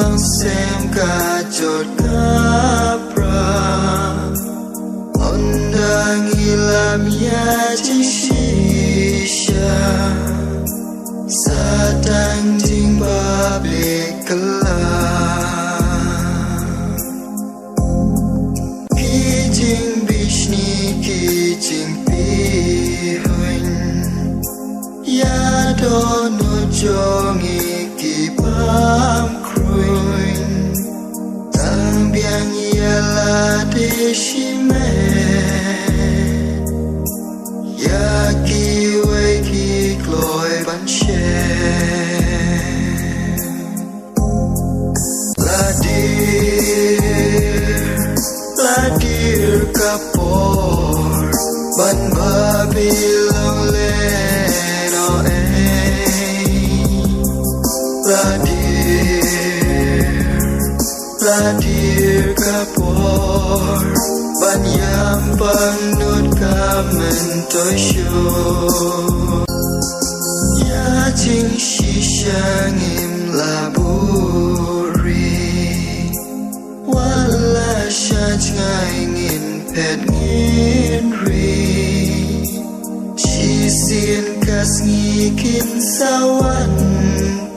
lang xem cả chột capra ondang ilam ya chishisha satang ting babekala kijing bishni kijing pihuin ya dono jongi kipam kruin tang biang yala deshime ya kiwe ki kloi ban she ladir kapor ban babilong leno ladir kapor ban yam panut kamen toisho ya ching shishang im laburi wala shach ngai ngin pet ngin ri chi sin kas ngi kin sawan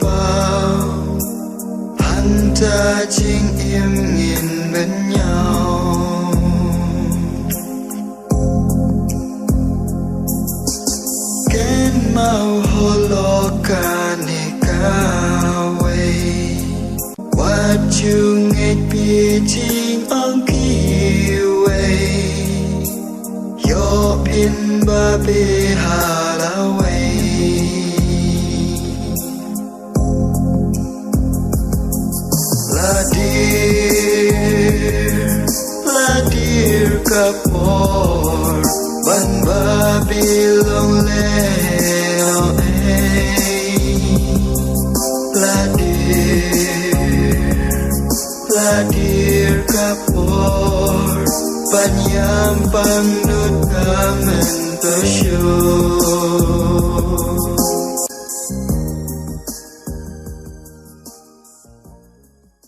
pao hanta ching im ngin bên nhau ken mau holoka ne kawe what you get beating on kiwe your pin babe halaway ladir kapor ban babilong leo ladir kapor ban yam panut kamen tosyo